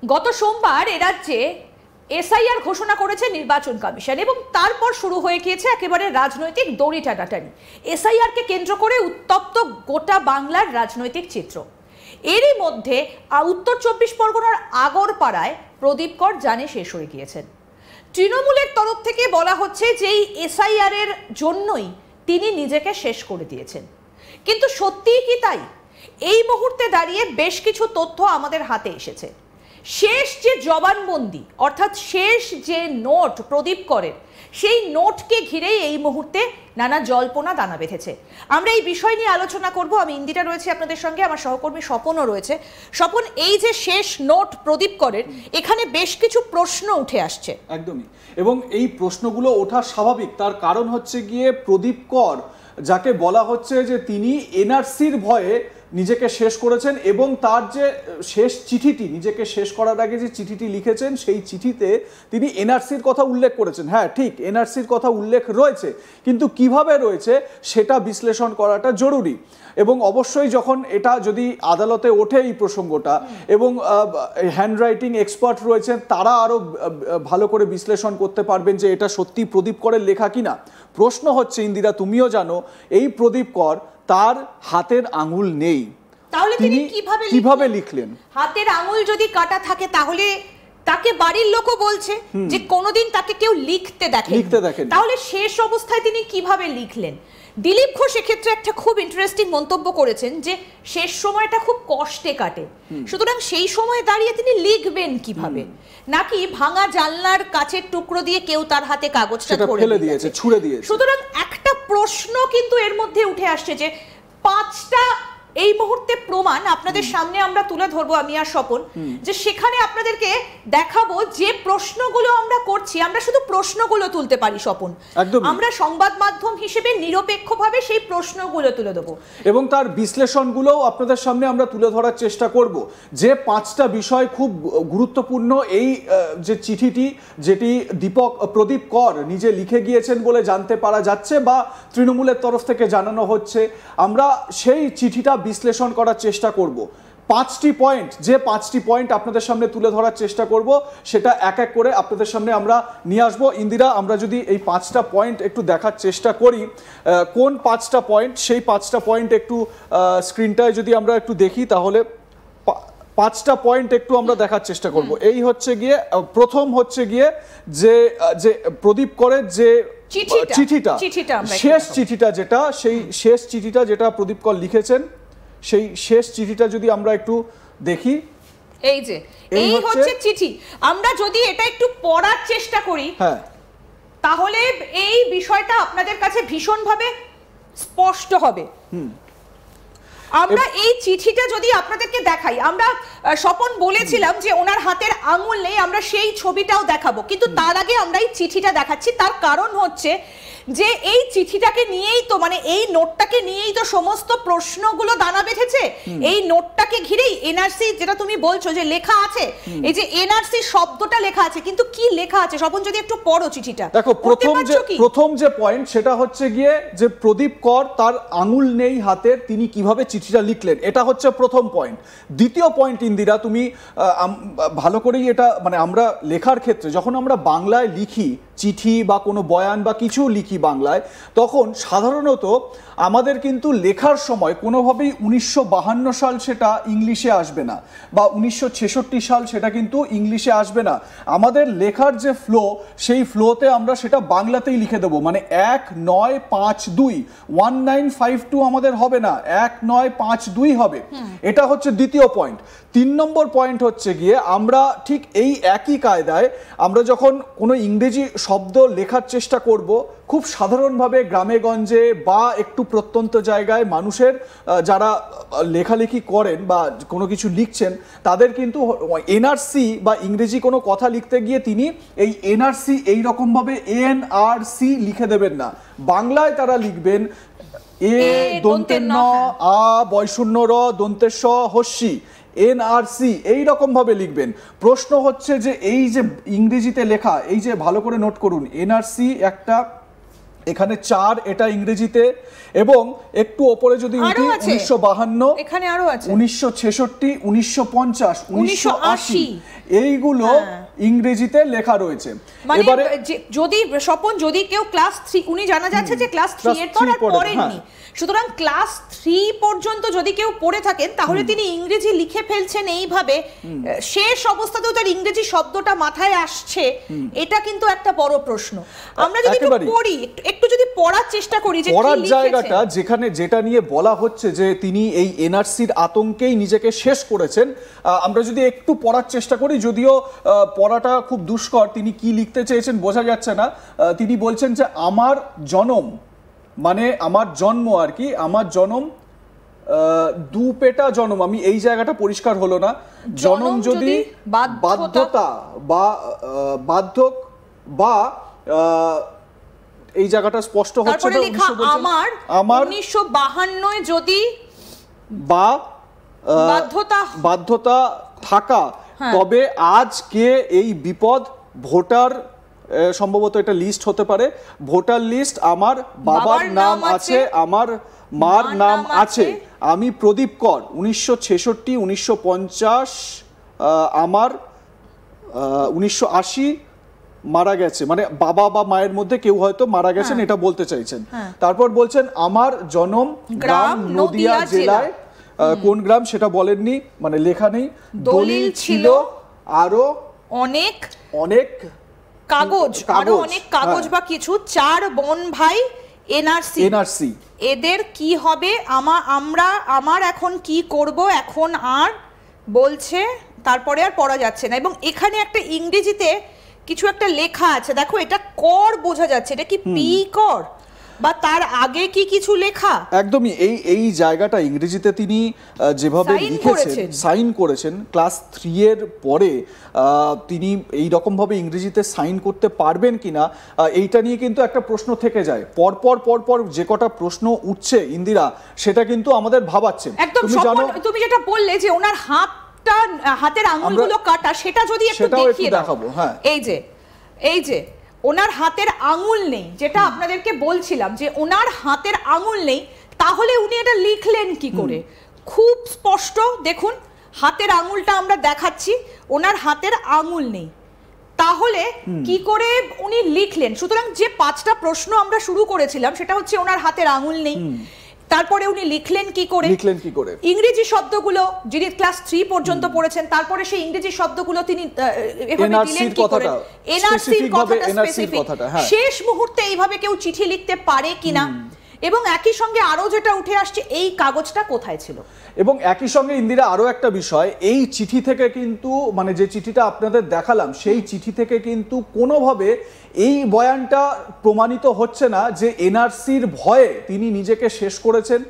গত সোমবার এ রাজ্যে এসআইআর ঘোষণা করেছে নির্বাচন কমিশন এবং তারপর শুরু হয়ে গিয়েছে একেবারে রাজনৈতিক দড়ি টানাটানি। এসআইআর কে কেন্দ্র করে উত্তপ্ত গোটা বাংলার রাজনৈতিক চিত্র। এরই মধ্যে উত্তর 24 পরগনার আগরপাড়ায় প্রদীপ কর জানে শেষ হয়ে গিয়েছেন। তৃণমূলের তরফ থেকে বলা হচ্ছে যে এই এসআইআর এর জন্যই তিনি নিজেকে শেষ করে দিয়েছেন, কিন্তু সত্যিই কি তাই? এই মুহূর্তে দাঁড়িয়ে বেশ কিছু তথ্য আমাদের হাতে এসেছে। শেষ যে জবানবন্দি অর্থাৎ শেষ যে নোট প্রদীপ করের, সেই নোটকে ঘিরেই এই মুহূর্তে নানা জল্পনা দানা বেঁধেছে। আমরা এই বিষয় নিয়ে আলোচনা করব। আমি ইন্দিরা রয়েছে আপনাদের সঙ্গে, আমার সহকর্মী স্বপনও রয়েছে। স্বপন, এই যে শেষ নোট প্রদীপ করের, এখানে বেশ কিছু প্রশ্ন উঠে আসছে। একদমই, এবং এই প্রশ্নগুলো ওঠা স্বাভাবিক। তার কারণ হচ্ছে গিয়ে প্রদীপ কর, যাকে বলা হচ্ছে যে তিনি এনআরসির ভয়ে নিজেকে শেষ করেছেন, এবং তার যে শেষ চিঠিটি, নিজেকে শেষ করার আগে যে চিঠিটি লিখেছেন, সেই চিঠিতে তিনি এনআরসির কথা উল্লেখ করেছেন। হ্যাঁ, ঠিক, এনআরসির কথা উল্লেখ রয়েছে, কিন্তু কিভাবে রয়েছে সেটা বিশ্লেষণ করাটা জরুরি। এবং অবশ্যই যখন এটা যদি আদালতে ওঠে এই প্রসঙ্গটা, এবং হ্যান্ডরাইটিং এক্সপার্ট রয়েছেন, তারা আরও ভালো করে বিশ্লেষণ করতে পারবেন যে এটা সত্যি প্রদীপ করের লেখা কিনা। প্রশ্ন হচ্ছে, ইন্দিরা তুমিও জানো, এই প্রদীপ কর তার হাতের আঙুল নেই, তাহলে তিনি কিভাবে লিখলেন? হাতের আঙুল যদি কাটা থাকে তাহলে তাকে বাড়ির লোকও বলছে যে কোনোদিন তাকে কেউ লিখতে দেখেন, তাহলে শেষ অবস্থায় তিনি কিভাবে লিখলেন? দিলীপ ঘোষ এক্ষেত্রে একটা খুব ইন্টারেস্টিং মন্তব্য করেছেন যে শেষ সময়টা খুব কষ্টে কাটে, সুতরাং সেই সময় দাঁড়িয়ে তিনি লিখবেন কিভাবে? নাকি ভাঙা জানলার কাচের টুকরো দিয়ে কেউ তার হাতে কাগজটা ফেলে দিয়েছে, ছুঁড়ে দিয়েছে? সুতরাং একটা প্রশ্ন কিন্তু এর মধ্যে উঠে আসছে যে 5টা এই মুহূর্তে প্রমাণ আপনাদের সামনে আমরা তুলে ধরবো, আমি আর স্বপন, যে সেখানে আপনাদেরকে দেখাবো যে প্রশ্নগুলো আমরা করছি, আমরা শুধু প্রশ্নগুলো তুলতে পারি স্বপন, আমরা সংবাদ মাধ্যম হিসেবে নিরপেক্ষভাবে সেই প্রশ্নগুলো তুলে দেবো এবং তার বিশ্লেষণগুলো আপনাদের সামনে আমরা তুলে ধরার চেষ্টা করব। যে 5টা বিষয় খুব গুরুত্বপূর্ণ এই যে চিঠিটি, যেটি প্রদীপ কর নিজে লিখে গিয়েছেন বলে জানতে পারা যাচ্ছে বা তৃণমূলের তরফ থেকে জানানো হচ্ছে, আমরা সেই চিঠিটা বিশ্লেষণ করার চেষ্টা করব। 5টি পয়েন্ট, যে 5টি পয়েন্ট আপনাদের সামনে তুলে ধরার চেষ্টা করব, সেটা এক এক করে আপনাদের সামনে আমরা নিয়ে আসবো। ইন্দিরা, আমরা যদি এই 5টা পয়েন্ট একটু দেখার চেষ্টা করি, কোন 5টা পয়েন্ট, সেই 5টা পয়েন্ট একটু স্ক্রিনটায় যদি আমরা একটু দেখি, তাহলে 5টা পয়েন্ট একটু আমরা দেখার চেষ্টা করব। এই হচ্ছে গিয়ে প্রথম হচ্ছে গিয়ে যে প্রদীপ করের যে চিঠিটা, শেষ চিঠিটা যেটা, সেই শেষ চিঠিটা যেটা প্রদীপ কর লিখেছেন, সেই শেষ চিঠিটা যদি আমরা একটু দেখি, এই যে এই হচ্ছে চিঠি। আমরা যদি এটা একটু পড়ার চেষ্টা করি, হ্যাঁ, তাহলে এই বিষয়টা আপনাদের কাছে ভীষণভাবে স্পষ্ট হবে। আমরা এই চিঠিটা যদি আপনাদেরকে দেখাই, আমরা স্বপন বলেছিলাম যে ওনার হাতের আঙুল নেই, আমরা সেই ছবিটাও দেখাবো, কিন্তু তার আগে আমরা এই চিঠিটা দেখাচ্ছি। তার কারণ হচ্ছে যে এই চিঠিটাকে নিয়েই তো, মানে এই নোটটাকে নিয়েই তো সমস্ত প্রশ্নগুলো দানা বেঁধেছে। এই নোটটাকে ঘিরেই এনআরসি, যেটা তুমি বলছো যে লেখা আছে, এই যে এনআরসি শব্দটা লেখা আছে, কিন্তু কি লেখা আছে স্বপন যদি একটু পড়ো চিঠিটা। দেখো, প্রথম যে পয়েন্ট সেটা হচ্ছে গিয়ে যে প্রদীপ কর তার আঙুল নেই হাতের, তিনি কিভাবে চিঠিটা লিখলেন, এটা হচ্ছে প্রথম পয়েন্ট। দ্বিতীয় পয়েন্ট, ইন্দিরা তুমি ভালো করেই এটা, মানে আমরা লেখার ক্ষেত্রে যখন আমরা বাংলায় লিখি চিঠি বা কোনো বয়ান বা কিছু লিখি বাংলায়, তখন সাধারণত আমাদের কিন্তু লেখার সময় কোনোভাবেই 1952 সাল সেটা ইংলিশে আসবে না, বা 1966 সাল সেটা কিন্তু ইংলিশে আসবে না। আমাদের লেখার যে ফ্লো, সেই ফ্লোতে আমরা সেটা বাংলাতেই লিখে দেবো, মানে 1952 1952 আমাদের হবে না, 1952 হবে। এটা হচ্ছে দ্বিতীয় পয়েন্ট। 3 নম্বর পয়েন্ট হচ্ছে গিয়ে আমরা ঠিক এই একই কায়দায় আমরা যখন কোনো ইংরেজি শব্দ লেখার চেষ্টা করব, খুব সাধারণভাবে গ্রামে গঞ্জে বা একটু প্রত্যন্ত জায়গায় মানুষের যারা লেখালেখি করেন বা কোনো কিছু লিখছেন, তাদের কিন্তু এনআরসি বা ইংরেজি কোনো কথা লিখতে গিয়ে তিনি এই এনআরসি এইরকমভাবে এনআরসি লিখে দেবেন না, বাংলায় তারা লিখবেন এ দন্তের ন, আ বয়শূন্য র, দন্তের স হস্যি, এনআরসি এইরকম ভাবে লিখবেন। প্রশ্ন হচ্ছে যে এই যে ইংরেজিতে লেখা, এই যে ভালো করে নোট করুন, এনআরসি একটা এখানে 4 এটা ইংরেজিতে, এবং একটু ওপরে যদি উঠি 1952, এখানে আরো আছে 1966, 1950, 1980 এইগুলো ইংরেজিতে লেখা রয়েছে। মানে এবারে যদি স্বপন যদি কেউ ক্লাস 3, উনি জানা যাচ্ছে যে ক্লাস 3 এর পর আর পড়েননি, সুতরাং ক্লাস 3 পর্যন্ত যদি কেউ পড়ে থাকেন তাহলে তিনি ইংরেজি লিখে ফেলছেন এইভাবে, শেষ অবস্থাতেও তার ইংরেজি শব্দটা মাথায় আসছে, এটা কিন্তু একটা বড় প্রশ্ন। আমরা যদি একটু পড়ি, একটু যদি পড়ার চেষ্টা করি যে পড়ার জায়গাটা যেখানে যেটা নিয়ে বলা হচ্ছে যে তিনি এই এনআরসির আতঙ্কেই নিজেকে শেষ করেছেন, আমরা যদি একটু পড়ার চেষ্টা করি, যদিও পড়াটা খুব দুষ্কর, তিনি কি লিখতে চেয়েছেন বোঝা যাচ্ছে না। তিনি বলছেন যে আমার জনম, মানে আমার জন্ম আর কি, আমার জনম দুপেটা জনম, আমি এই জায়গাটা পরিষ্কার হলো না, জনম যদি বাধ্যতা বা বাধ্যক বা এই জায়গাটা স্পষ্ট হচ্ছে না। আমার 1952 যদি বা বাধ্যতা থাকা, তবে আজকে এই বিপদ ভোটার, সম্ভবত এটা লিস্ট হতে পারে, ভোটার লিস্ট, আমার বাবার নাম আছে, আমার মার নাম আছে, আমি প্রদীপ কর, 1966, 1950, আমার 1980 মারা গেছে, মানে বাবা বা মায়ের মধ্যে কেউ হয়তো মারা গেছেন, এটা বলতে চাইছেন। তারপর বলছেন আমার জন্ম গ্রাম নদিয়া জেলায়, কোন গ্রাম সেটা বলেননি, মানে লেখা নেই, দলিল ছিল আরো অনেক কাগজ, আরো অনেক কাগজ বা কিছু, 4 বোন ভাই, এনআরসি, এদের কি হবে, আমার এখন কি করব, এখন আর বলছে, তারপরে আর পড়া যাচ্ছে না। এবং এখানে একটা ইংরেজিতে কিছু একটা লেখা আছে, দেখো এটা কর বোঝা যাচ্ছে, এটা কি পি কর বা তার আগে কি কিছু লেখা? একদমই এই জায়গাটা ইংরেজিতে তিনি যেভাবে লিখেছেন, সাইন করেছেন, ক্লাস 3 এর পরে তিনি এই রকম ভাবে ইংরেজিতে সাইন করতে পারবেন কিনা, এইটা নিয়ে কিন্তু একটা প্রশ্ন থেকে যায়। পরপর যে কটা প্রশ্ন উঠছে ইন্দিরা, সেটা কিন্তু আমাদের ভাবাচ্ছে। তুমি জানো, তুমি যেটা বললে যে ওনার হাতের আঙুলগুলো কাটা, সেটা যদি একটু দেখিয়ে দেখাবো। হ্যাঁ, এই যে ওনার হাতের আঙুল নেই, যেটা আপনাদেরকে বলছিলাম যে ওনার হাতের আঙুল নেই, তাহলে উনি এটা লিখলেন কি করে? খুব স্পষ্ট দেখুন, হাতের আঙুলটা আমরা দেখাচ্ছি, ওনার হাতের আঙুল নেই, তাহলে কি করে উনি লিখলেন? সুতরাং যে 5টা প্রশ্ন আমরা শুরু করেছিলাম সেটা হচ্ছে ওনার হাতের আঙুল নেই, তারপরে উনি লিখলেন কি করে, ইংরেজি শব্দগুলো, যিনি ক্লাস 3 পর্যন্ত পড়েছেন, তারপরে সেই ইংরেজি শব্দগুলো তিনি এভাবে দিলেন কি করে, এনআরসির কথাটা শেষ মুহূর্তে এইভাবে কেউ চিঠি লিখতে পারে কিনা, এবং একই সঙ্গে আরো যেটা উঠে আসছে, এই কাগজটা কোথায় ছিল। এবং একই সঙ্গে ইন্দিরা আরো একটা বিষয়, এই চিঠি থেকে কিন্তু, মানে যে চিঠিটা আপনাদের দেখালাম, সেই চিঠি থেকে কিন্তু কোনোভাবে এই বয়ানটা প্রমাণিত হচ্ছে না যে এনআরসির ভয়ে তিনি নিজেকে শেষ করেছেন।